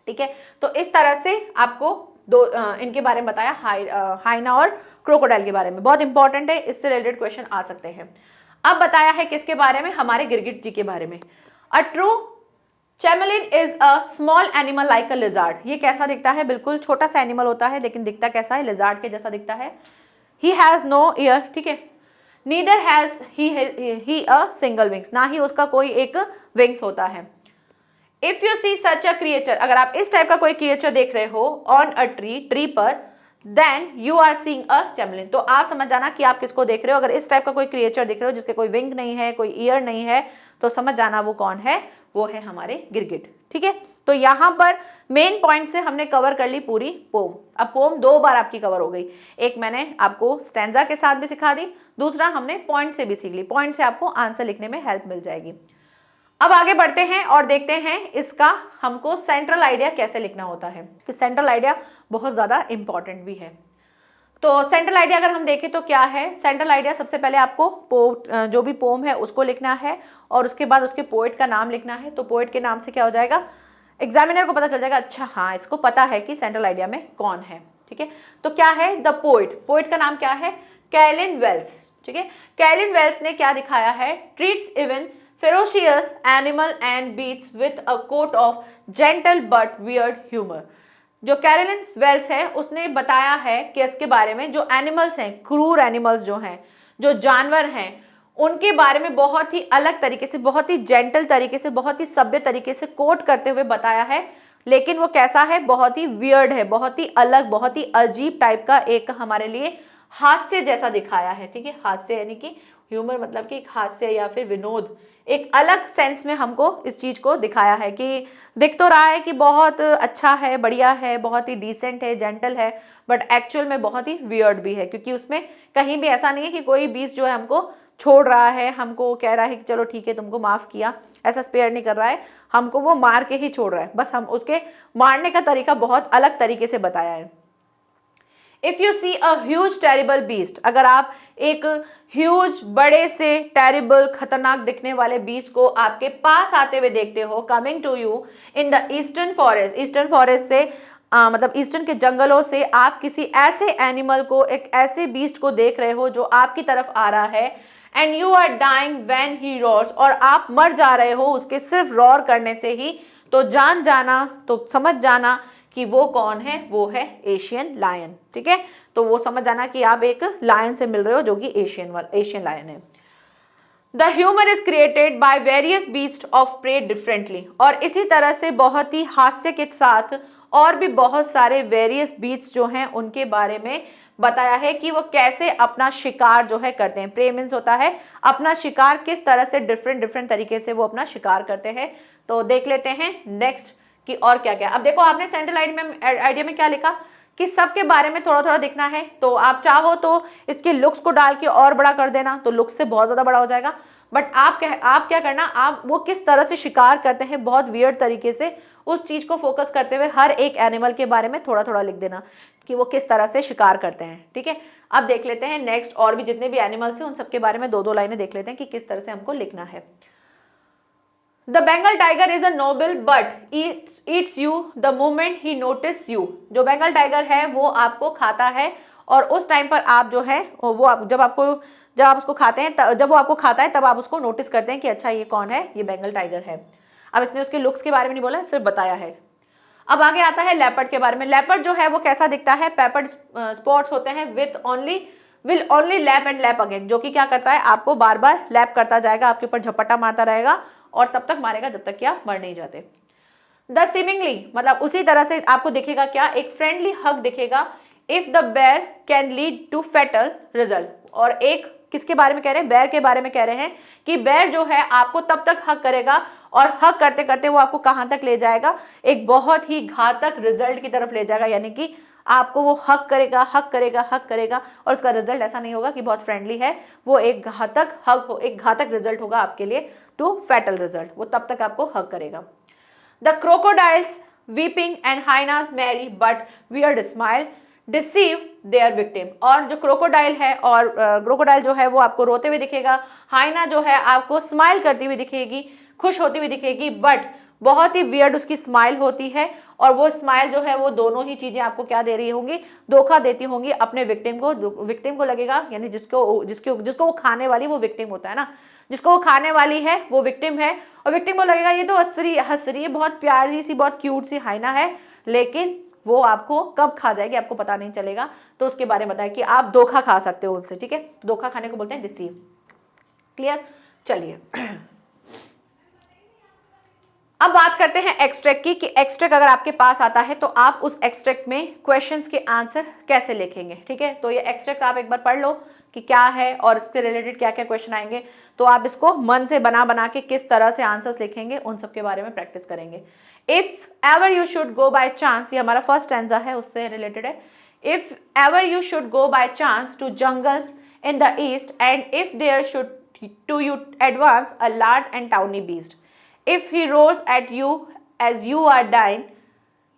ठीक है, तो इस तरह से आपको दो इनके बारे में बताया, हाइना और क्रोकोडाइल के बारे में, बहुत इंपॉर्टेंट है, इससे रिलेटेड क्वेश्चन आ सकते हैं। अब बताया है किसके बारे में, हमारे गिरगिट जी के बारे में। A true chameleon is a small animal like a lizard. ये कैसा दिखता है, बिल्कुल छोटा सा एनिमल होता है, लेकिन दिखता कैसा है, लिजार्ड के जैसा दिखता है। ही हैज नो ईयर, ठीक है, neither has he a single wings, ना ही उसका कोई एक विंग्स होता है। If you see such a creature, अगर आप इस टाइप का कोई क्रिएचर देख रहे हो ऑन अ ट्री पर, then you are seeing a chameleon, तो आप समझ जाना कि आप किसको देख रहे हो। अगर इस टाइप का कोई क्रिएचर देख रहे हो जिसके कोई विंग नहीं है, कोई ईयर नहीं है, तो समझ जाना वो कौन है, वो है हमारे गिरगिट। ठीक है, तो यहां पर मेन पॉइंट से हमने कवर कर ली पूरी पोम। अब पोम 2 बार आपकी कवर हो गई, एक मैंने आपको स्टैंजा के साथ भी सिखा दी, दूसरा हमने पॉइंट से भी सीख ली। पॉइंट से आपको आंसर लिखने में हेल्प मिल जाएगी। अब आगे बढ़ते हैं और देखते हैं इसका हमको सेंट्रल आइडिया कैसे लिखना होता है, कि सेंट्रल आइडिया बहुत ज्यादा इंपॉर्टेंट भी है। तो सेंट्रल आइडिया अगर हम देखें तो क्या है, सेंट्रल आइडिया सबसे पहले आपको जो भी पोम है उसको लिखना है और उसके बाद उसके पोएट का नाम लिखना है। तो पोएट के नाम से क्या हो जाएगा, एग्जामिनर को पता चल जाएगा, अच्छा हाँ इसको पता है कि सेंट्रल आइडिया में कौन है। ठीक है, तो क्या है, द पोएट, पोएट का नाम क्या है, कैरलिन वेल्स। ठीक है, कैरलिन वेल्स ने क्या दिखाया है, treats even ferocious animal and beasts with a coat of gentle but weird humor। जो कैरलिन वेल्स है उसने बताया है कि इसके बारे में, जो एनिमल्स हैं, क्रूर एनिमल्स जो हैं, जो जानवर हैं, उनके बारे में बहुत ही अलग तरीके से, बहुत ही जेंटल तरीके से, बहुत ही सभ्य तरीके से कोट करते हुए बताया है। लेकिन वो कैसा है, बहुत ही वियर्ड है, बहुत ही अलग, बहुत ही अजीब टाइप का, एक हमारे लिए हास्य जैसा दिखाया है। ठीक है, हास्य यानी कि ह्यूमर मतलब कि एक हास्य या फिर विनोद, एक अलग सेंस में हमको इस चीज को दिखाया है कि दिख तो रहा है कि बहुत अच्छा है, बढ़िया है, बहुत ही डिसेंट है, जेंटल है, बट एक्चुअल में बहुत ही वियर्ड भी है, क्योंकि उसमें कहीं भी ऐसा नहीं है कि कोई बीस्ट जो है हमको छोड़ रहा है, हमको कह रहा है कि चलो ठीक है तुमको माफ किया, ऐसा स्पेयर नहीं कर रहा है, हमको वो मार के ही छोड़ रहा है। बस हम उसके मारने का तरीका बहुत अलग तरीके से बताया है। If you see a huge terrible beast, अगर आप एक ह्यूज बड़े से टेरिबल खतरनाक दिखने वाले बीस्ट को आपके पास आते हुए देखते हो, coming to you in the eastern forest, eastern forest से मतलब ईस्टर्न के जंगलों से आप किसी ऐसे एनिमल को, एक ऐसे बीस्ट को देख रहे हो जो आपकी तरफ आ रहा है, and you are dying when he roars, और आप मर जा रहे हो उसके सिर्फ रॉर करने से ही, तो जान जाना, तो समझ जाना कि वो कौन है, वो है एशियन लायन। ठीक है, तो वो समझ जाना कि आप एक लायन से मिल रहे हो जो कि एशियन लायन है। The humour is created by various beast of prey differently, और इसी तरह से बहुत ही हास्य के साथ और भी बहुत सारे वेरियस बीट्स जो हैं उनके बारे में बताया है कि वो कैसे अपना शिकार जो है करते हैं। प्रे मीन्स होता है अपना शिकार, किस तरह से डिफरेंट तरीके से वो अपना शिकार करते हैं। तो देख लेते हैं नेक्स्ट कि और क्या क्या। अब देखो आपने सेंट्रल आइडिया में क्या लिखा कि सबके बारे में थोड़ा थोड़ा दिखना है, तो आप चाहो तो इसके लुक्स को डाल के और बड़ा कर देना, तो लुक्स से बहुत ज्यादा बड़ा हो जाएगा। बट आप क्या करना, आप वो किस तरह से शिकार करते हैं बहुत वियर्ड तरीके से, उस चीज को फोकस करते हुए हर एक एनिमल के बारे में थोड़ा थोड़ा लिख देना कि वो किस तरह से शिकार करते हैं। ठीक है, अब देख लेते हैं नेक्स्ट, और भी जितने भी एनिमल्स हैं उन सबके बारे में दो दो लाइनें देख लेते हैं कि किस तरह से हमको लिखना है। The Bengal tiger is a Nobel but Yeats you the moment he notice you. जो बेंगल टाइगर है वो आपको खाता है, और उस टाइम पर आप जो है वो जब आप उसको खाते हैं, जब वो आपको खाता है तब आप उसको नोटिस करते हैं कि अच्छा ये कौन है, ये बेंगल टाइगर है। अब इसने उसके लुक्स के बारे में नहीं बोला, सिर्फ बताया है। अब आगे आता है लेपर्ड के बारे में। लेपर्ड जो है वो कैसा दिखता है, पेपर्ड स्पॉट्स होते हैं will only lap and lap again, जो कि क्या करता है, आपको बार बार लैप करता जाएगा, आपके ऊपर झपट्टा मारता रहेगा और तब तक मारेगा जब तक कि आप मर नहीं जाते। द सीमिंगली मतलब उसी तरह से आपको दिखेगा क्या, एक फ्रेंडली हग दिखेगा। If the bear can lead to fatal result, और एक किसके बारे में कह रहे हैं, बेयर के बारे में कह रहे हैं कि बेयर जो है आपको तब तक हग करेगा और हग करते करते वो आपको कहां तक ले जाएगा, एक बहुत ही घातक रिजल्ट की तरफ ले जाएगा। यानी कि आपको वो हग करेगा हग करेगा हग करेगा और उसका रिजल्ट ऐसा नहीं होगा कि बहुत फ्रेंडली है, वो एक घातक हग एक घातक रिजल्ट होगा आपके लिए, टू फैटल रिजल्ट, वो तब तक आपको हग करेगा। The crocodiles weeping and hyenas merry but weird smile deceive their victim. और जो क्रोकोडाइल है, और क्रोकोडाइल जो है वो आपको रोते हुए दिखेगा, हाइना जो है आपको स्माइल करती हुई दिखेगी, खुश होती हुई दिखेगी, बट बहुत ही वियर्ड उसकी स्माइल होती है, और वो स्माइल जो है वो दोनों ही चीजें आपको क्या दे रही होंगी, धोखा देती होंगी अपने विक्टिम को लगेगा, यानी जिसको वो खाने वाली, वो विक्टिम होता है ना, जिसको वो खाने वाली है वो विक्टिम है, और विक्टिम को लगेगा ये तो हंस रही है, बहुत प्यारी सी बहुत क्यूट सी हाइना है, लेकिन वो आपको कब खा जाएगी आपको पता नहीं चलेगा। तो उसके बारे में बताया कि आप धोखा खा सकते हो उनसे। ठीक है, धोखा खाने को बोलते हैं डिसीव। क्लियर, चलिए अब बात करते हैं एक्सट्रैक्ट की, कि एक्सट्रैक्ट अगर आपके पास आता है तो आप उस एक्सट्रैक्ट में क्वेश्चंस के आंसर कैसे लिखेंगे। ठीक है, तो ये एक्सट्रैक्ट आप एक बार पढ़ लो कि क्या है और इससे रिलेटेड क्या क्या क्वेश्चन आएंगे, तो आप इसको मन से बना के किस तरह से आंसर्स लिखेंगे उन सब के बारे में प्रैक्टिस करेंगे। If ever you should go by chance, ये हमारा फर्स्ट स्टैंजा है, उससे रिलेटेड है। If ever you should go by chance to jungles in the east and if there should to you advance a large and tawny beast, if he roars at you as you are dying,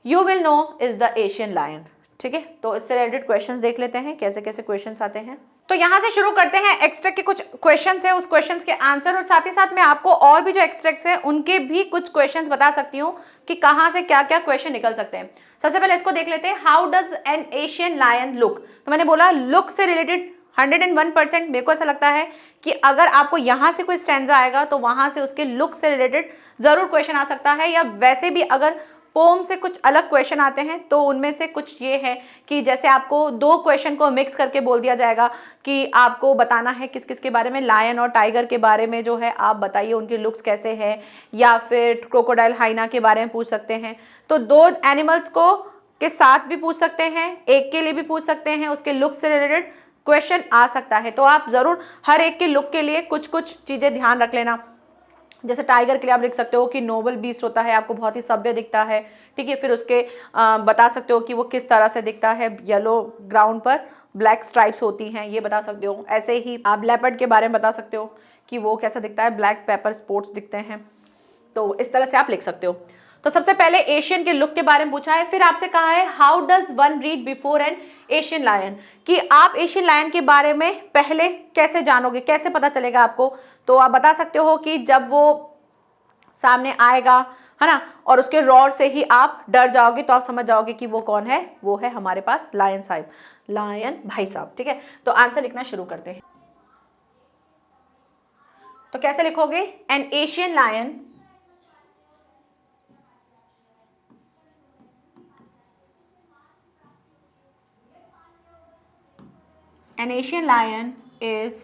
you will know is the Asian lion। ठीक है, तो इससे related questions देख लेते हैं कैसे कैसे questions आते हैं। तो यहां से शुरू करते हैं, एक्सट्रैक्ट के कुछ क्वेश्चंस है, उस क्वेश्चंस के आंसर, और साथ ही साथ मैं आपको और भी जो एक्सट्रैक्ट्स हैं उनके भी कुछ क्वेश्चंस बता सकती हूँ कि कहां से क्या क्या क्वेश्चन निकल सकते हैं। सबसे पहले इसको देख लेते हैं, how does an Asian lion look. तो मैंने बोला लुक से रिलेटेड 101% मेरे को ऐसा लगता है कि अगर आपको यहां से कोई स्टैंजा आएगा तो वहां से उसके लुक से रिलेटेड जरूर क्वेश्चन आ सकता है, या वैसे भी अगर पोम से कुछ अलग क्वेश्चन आते हैं तो उनमें से कुछ ये है कि जैसे आपको दो क्वेश्चन को मिक्स करके बोल दिया जाएगा कि आपको बताना है किस किस के बारे में, लायन और टाइगर के बारे में जो है आप बताइए उनके लुक्स कैसे हैं, या फिर क्रोकोडाइल हाइना के बारे में पूछ सकते हैं। तो दो एनिमल्स को के साथ भी पूछ सकते हैं, एक के लिए भी पूछ सकते हैं, उसके लुक से रिलेटेड क्वेश्चन आ सकता है। तो आप जरूर हर एक के लुक के लिए कुछ कुछ चीजें ध्यान रख लेना। जैसे टाइगर के लिए आप लिख सकते हो कि नोबल बीस्ट होता है, आपको बहुत ही सभ्य दिखता है। ठीक है, फिर उसके बता सकते हो कि वो किस तरह से दिखता है, येलो ग्राउंड पर ब्लैक स्ट्राइप्स होती हैं, ये बता सकते हो। ऐसे ही आप लेपर्ड के बारे में बता सकते हो कि वो कैसा दिखता है, ब्लैक पेपर स्पॉट्स दिखते हैं। तो इस तरह से आप लिख सकते हो। तो सबसे पहले एशियन के लुक के बारे में पूछा है, फिर आपसे कहा है how does one read before an Asian lion, कि आप एशियन लायन के बारे में पहले कैसे जानोगे, कैसे पता चलेगा आपको। तो आप बता सकते हो कि जब वो सामने आएगा, है ना, और उसके रॉर से ही आप डर जाओगे तो आप समझ जाओगे कि वो कौन है, वो है हमारे पास लायन साहब, लायन भाई साहब। ठीक है, तो आंसर लिखना शुरू करते हैं। तो कैसे लिखोगे, an Asian lion An Asian lion is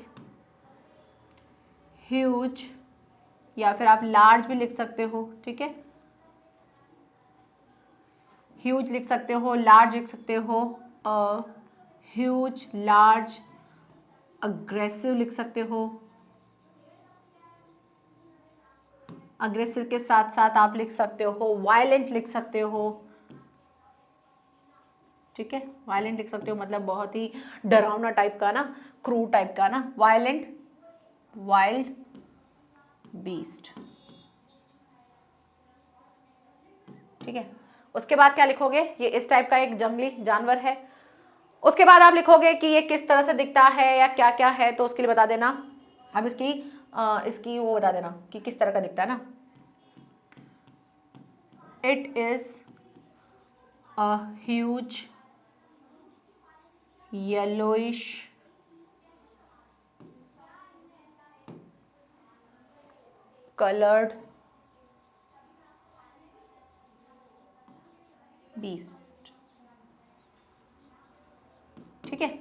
huge, या फिर आप लार्ज भी लिख सकते हो। ठीक है, ह्यूज लिख सकते हो, लार्ज लिख सकते हो, ह्यूज, लार्ज, अग्रेसिव लिख सकते हो। अग्रेसिव के साथ साथ आप लिख सकते हो वायलेंट लिख सकते हो। ठीक है, वायलेंट लिख सकते हो, मतलब बहुत ही डरावना टाइप का ना, क्रू टाइप का ना, वायलेंट, वाइल्ड, बीस्ट। ठीक है, उसके बाद क्या लिखोगे, ये इस टाइप का एक जंगली जानवर है। उसके बाद आप लिखोगे कि ये किस तरह से दिखता है या क्या क्या है, तो उसके लिए बता देना। अब इसकी वो बता देना कि किस तरह का दिखता है ना। It is a huge yellowish colored beast। ठीक है,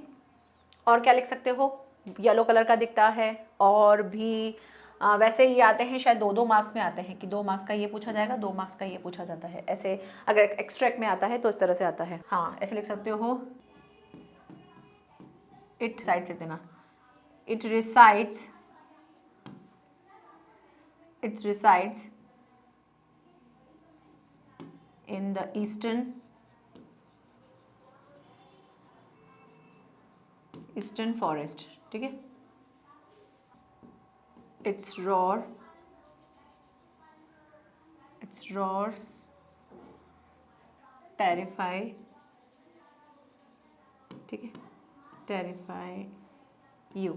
और क्या लिख सकते हो, येलो कलर का दिखता है। और भी वैसे ये आते हैं शायद 2-2 मार्क्स में आते हैं कि 2 मार्क्स का ये पूछा जाएगा, 2 मार्क्स का ये पूछा जाता है। ऐसे अगर एक्सट्रैक्ट में आता है तो इस तरह से आता है। हाँ, ऐसे लिख सकते हो। इट साइड से देना, it resides in the eastern forest। ठीक है, its roars terrify, ठीक है, terrify you।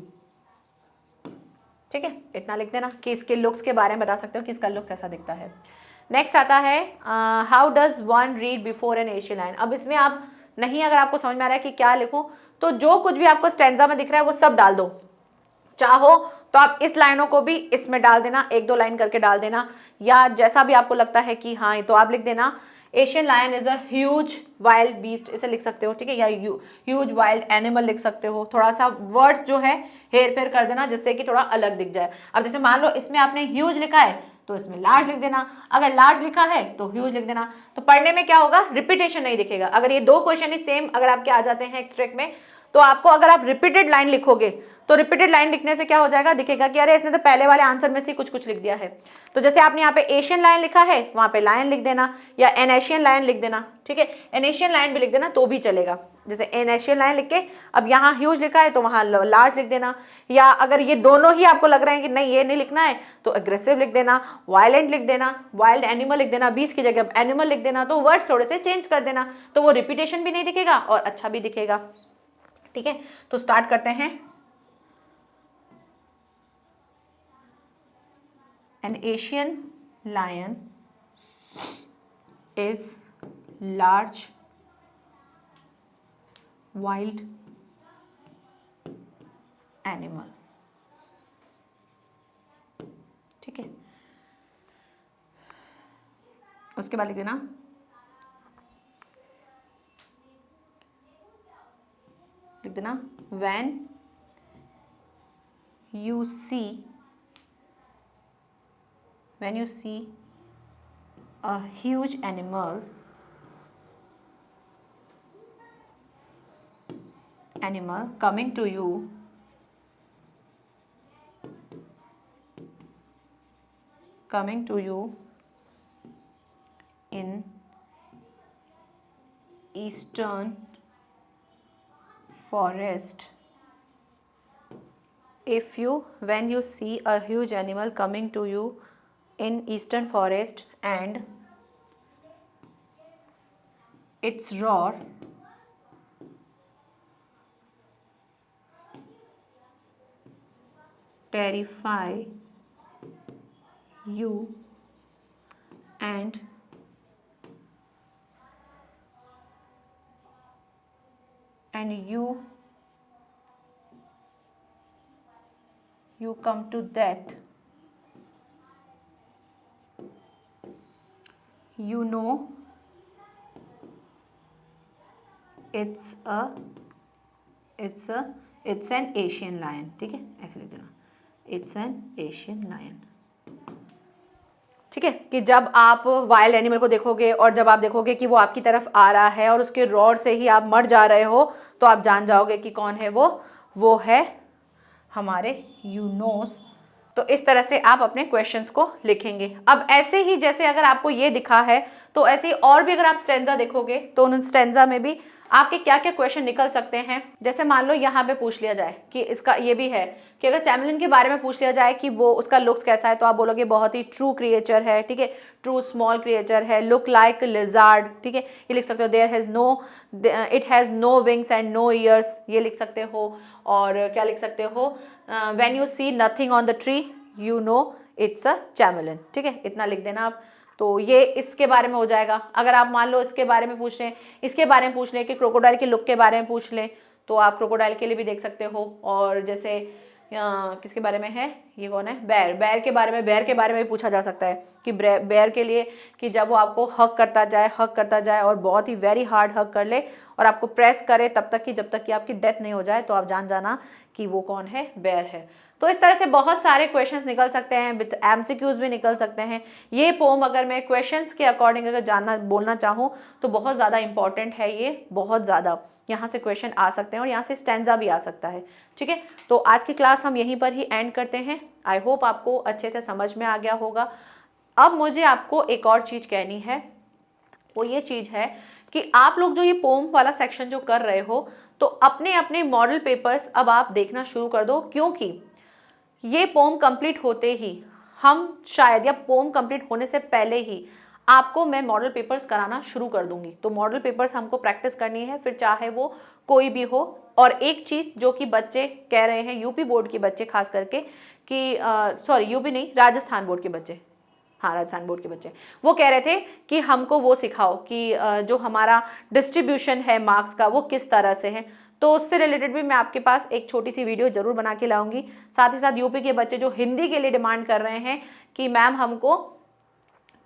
ठीक है, इतना लिख देना कि इसके लुक्स के बारे में बता सकते हो कि इसका लुक्स ऐसा दिखता है। नेक्स्ट आता है how does one read before an Asian lion. अब इसमें आप नहीं, अगर आपको समझ में आ रहा है कि क्या लिखूं, तो जो कुछ भी आपको स्टैंजा में दिख रहा है वो सब डाल दो। चाहो तो आप इस लाइनों को भी इसमें डाल देना, 1-2 लाइन करके डाल देना, या जैसा भी आपको लगता है कि हाँ, तो आप लिख देना Asian lion is a huge wild beast, इसे लिख सकते हो। ठीक है, या ह्यूज वाइल्ड एनिमल लिख सकते हो। थोड़ा सा वर्ड्स जो है हेर फेर कर देना जिससे कि थोड़ा अलग दिख जाए। अब जैसे मान लो इसमें आपने ह्यूज लिखा है तो इसमें लार्ज लिख देना, अगर लार्ज लिखा है तो ह्यूज लिख देना। तो पढ़ने में क्या होगा, रिपीटेशन नहीं दिखेगा। अगर ये 2 क्वेश्चन ही सेम अगर आपके आ जाते हैं एक्सट्रैक्ट में, तो आपको अगर आप रिपीटेड लाइन लिखोगे तो रिपीटेड लाइन लिखने से क्या हो जाएगा, दिखेगा कि अरे इसने तो पहले वाले आंसर में से कुछ लिख दिया है। तो जैसे आपने यहाँ पे एशियन लायन लिखा है, वहां पे लायन लिख देना, या एन एशियन लायन लिख देना। ठीक है, एन एशियन लायन भी लिख देना तो भी चलेगा। जैसे एन एशियन लायन लिख के अब यहाँ ह्यूज लिखा है तो वहां लार्ज लिख देना। या अगर ये दोनों ही आपको लग रहे हैं कि नहीं ये नहीं लिखना है, तो अग्रेसिव लिख देना, वायलेंट लिख देना, वाइल्ड एनिमल लिख देना, बीस्ट की जगह एनिमल लिख देना। तो वर्ड्स थोड़े से चेंज कर देना, तो वो रिपीटेशन भी नहीं दिखेगा और अच्छा भी दिखेगा। ठीक है, तो स्टार्ट करते हैं। An Asian lion is large wild animal। ठीक है, उसके बाद लिख देना when you see a huge animal coming to you in eastern forest, when you see a huge animal coming to you in eastern forest and its roar terrify you and you come to that, you know it's an Asian lion। ठीक है, ऐसे लिख देना, it's an Asian lion। ठीक है, कि जब आप वाइल्ड एनिमल को देखोगे और जब आप देखोगे कि वो आपकी तरफ आ रहा है और उसके रोर से ही आप मर जा रहे हो, तो आप जान जाओगे कि कौन है वो है हमारे यूनोस। तो इस तरह से आप अपने क्वेश्चंस को लिखेंगे। अब ऐसे ही जैसे अगर आपको ये दिखा है, तो ऐसे ही और भी अगर आप स्टेंजा देखोगे तो उन स्टेंजा में भी आपके क्या क्या क्वेश्चन निकल सकते हैं। जैसे मान लो यहाँ पे पूछ लिया जाए कि इसका ये भी है कि अगर चैमलिन के बारे में पूछ लिया जाए कि वो उसका लुक्स कैसा है, तो आप बोलोगे बहुत ही ट्रू क्रिएचर है, ठीक है, ट्रू स्मॉल क्रिएचर है, लुक लाइक लिजार्ड, ठीक है, ये लिख सकते हो। It has no wings and no ears, ये लिख सकते हो। और क्या लिख सकते हो, when you see nothing on the tree you know it's a chameleon, ठीक है, इतना लिख देना आप। तो ये इसके बारे में हो जाएगा। अगर आप मान लो इसके बारे में पूछ लें, इसके बारे में पूछ लें कि क्रोकोडाइल के लुक के बारे में पूछ लें, तो आप क्रोकोडाइल के लिए भी देख सकते हो। और जैसे किसके बारे में है, ये कौन है, बेयर के बारे में पूछा जा सकता है कि बेयर के लिए कि जब वो आपको हक करता जाए और बहुत ही वेरी हार्ड हक कर ले और आपको प्रेस करे तब तक कि जब तक कि आपकी डेथ नहीं हो जाए, तो आप जान जाना कि वो कौन है, बेयर है। तो इस तरह से बहुत सारे क्वेश्चंस निकल सकते हैं, विद एमसीक्यूज भी निकल सकते हैं। ये पोम अगर मैं क्वेश्चंस के अकॉर्डिंग अगर बोलना चाहूँ तो बहुत ज़्यादा इंपॉर्टेंट है, ये बहुत ज़्यादा यहाँ से क्वेश्चन आ सकते हैं और यहाँ से स्टैंजा भी आ सकता है, ठीक है। तो आज की क्लास हम यहीं पर ही एंड करते हैं। आई होप आपको अच्छे से समझ में आ गया होगा। अब मुझे आपको एक और चीज़ कहनी है, वो ये चीज़ है कि आप लोग जो ये पोम वाला सेक्शन जो कर रहे हो, तो अपने अपने मॉडल पेपर्स अब आप देखना शुरू कर दो, क्योंकि ये पोम कंप्लीट होते ही हम शायद, या पोम कंप्लीट होने से पहले ही आपको मैं मॉडल पेपर्स कराना शुरू कर दूंगी। तो मॉडल पेपर्स हमको प्रैक्टिस करनी है, फिर चाहे वो कोई भी हो। और एक चीज़ जो कि बच्चे कह रहे हैं, यूपी बोर्ड के बच्चे खास करके कि सॉरी यूपी नहीं, राजस्थान बोर्ड के बच्चे, हाँ राजस्थान बोर्ड के बच्चे, वो कह रहे थे कि हमको वो सिखाओ कि जो हमारा डिस्ट्रीब्यूशन है मार्क्स का वो किस तरह से है। तो उससे रिलेटेड भी मैं आपके पास एक छोटी सी वीडियो जरूर बना के लाऊंगी। साथ ही साथ यूपी के बच्चे जो हिंदी के लिए डिमांड कर रहे हैं कि मैम हमको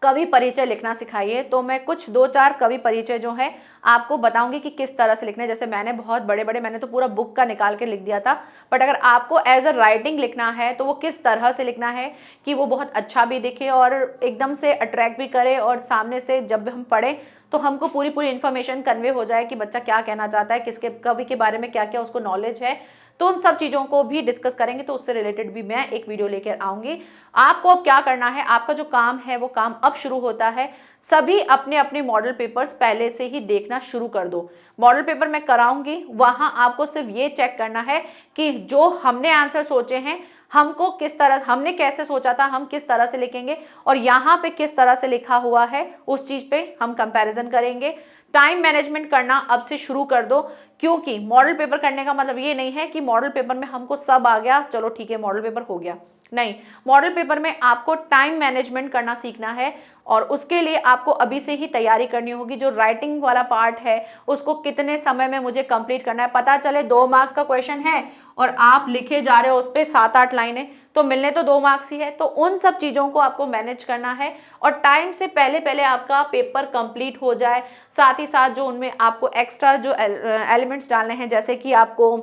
कवि परिचय लिखना सिखाइए, तो मैं कुछ 2-4 कवि परिचय जो है आपको बताऊंगी कि किस तरह से लिखना है। जैसे मैंने बहुत बड़े मैंने तो पूरा बुक का निकाल के लिख दिया था, बट अगर आपको एज अ राइटिंग लिखना है तो वो किस तरह से लिखना है कि वो बहुत अच्छा भी दिखे और एकदम से अट्रैक्ट भी करे, और सामने से जब हम पढ़ें तो हमको पूरी इन्फॉर्मेशन कन्वे हो जाए कि बच्चा क्या कहना चाहता है, किसके कवि के बारे में क्या क्या उसको नॉलेज है। तो उन सब चीज़ों को भी डिस्कस करेंगे, तो उससे रिलेटेड भी मैं एक वीडियो लेकर आऊंगी। आपको अब क्या करना है, आपका जो काम है वो काम अब शुरू होता है। सभी अपने अपने मॉडल पेपर्स पहले से ही देखना शुरू कर दो। मॉडल पेपर मैं कराऊंगी, वहां आपको सिर्फ ये चेक करना है कि जो हमने आंसर सोचे हैं हमको किस तरह, हमने कैसे सोचा था, हम किस तरह से लिखेंगे और यहाँ पे किस तरह से लिखा हुआ है, उस चीज पे हम कंपैरिजन करेंगे। टाइम मैनेजमेंट करना अब से शुरू कर दो, क्योंकि मॉडल पेपर करने का मतलब ये नहीं है कि मॉडल पेपर में हमको सब आ गया, चलो ठीक है मॉडल पेपर हो गया। नहीं, मॉडल पेपर में आपको टाइम मैनेजमेंट करना सीखना है और उसके लिए आपको अभी से ही तैयारी करनी होगी। जो राइटिंग वाला पार्ट है उसको कितने समय में मुझे कंप्लीट करना है। पता चले 2 मार्क्स का क्वेश्चन है और आप लिखे जा रहे हो उस पर 7-8 लाइनें, तो मिलने तो 2 मार्क्स ही है। तो उन सब चीज़ों को आपको मैनेज करना है और टाइम से पहले आपका पेपर कंप्लीट हो जाए। साथ ही साथ जो उनमें आपको एक्स्ट्रा जो एलिमेंट्स डालने हैं, जैसे कि आपको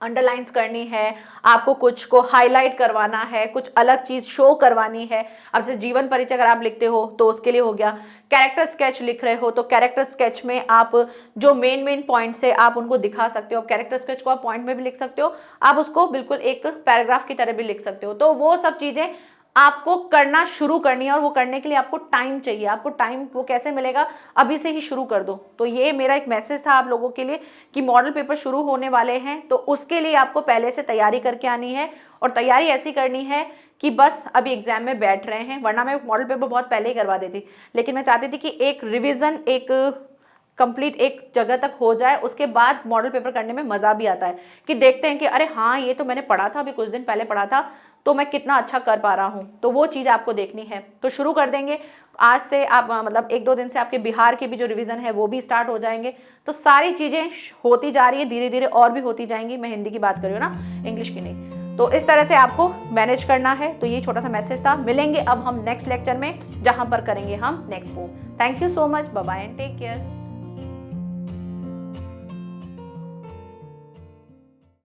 अंडरलाइंस करनी है, आपको कुछ को हाईलाइट करवाना है, कुछ अलग चीज शो करवानी है। अब जैसे जीवन परिचय अगर आप लिखते हो तो उसके लिए हो गया। कैरेक्टर स्केच लिख रहे हो तो कैरेक्टर स्केच में आप जो मेन पॉइंट्स है आप उनको दिखा सकते हो। कैरेक्टर स्केच को आप पॉइंट में भी लिख सकते हो, आप उसको बिल्कुल एक पैराग्राफ की तरह भी लिख सकते हो। तो वो सब चीजें आपको करना शुरू करनी है और वो करने के लिए आपको टाइम चाहिए। आपको टाइम वो कैसे मिलेगा, अभी से ही शुरू कर दो। तो ये मेरा एक मैसेज था आप लोगों के लिए कि मॉडल पेपर शुरू होने वाले हैं, तो उसके लिए आपको पहले से तैयारी करके आनी है और तैयारी ऐसी करनी है कि बस अभी एग्जाम में बैठ रहे हैं। वरना मैं मॉडल पेपर बहुत पहले ही करवा देती, लेकिन मैं चाहती थी कि एक रिविजन एक कंप्लीट एक जगह तक हो जाए, उसके बाद मॉडल पेपर करने में मज़ा भी आता है कि देखते हैं कि अरे हाँ ये तो मैंने पढ़ा था, अभी कुछ दिन पहले पढ़ा था, तो मैं कितना अच्छा कर पा रहा हूँ। तो वो चीज़ आपको देखनी है। तो शुरू कर देंगे आज से, आप मतलब 1-2 दिन से आपके बिहार की भी जो रिवीजन है वो भी स्टार्ट हो जाएंगे। तो सारी चीज़ें होती जा रही है, धीरे धीरे और भी होती जाएंगी। मैं हिंदी की बात कर रही हूँ ना, इंग्लिश की नहीं। तो इस तरह से आपको मैनेज करना है। तो ये छोटा सा मैसेज था। मिलेंगे अब हम नेक्स्ट लेक्चर में, जहाँ पर करेंगे हम next poem. Thank you so much, bye bye and take care.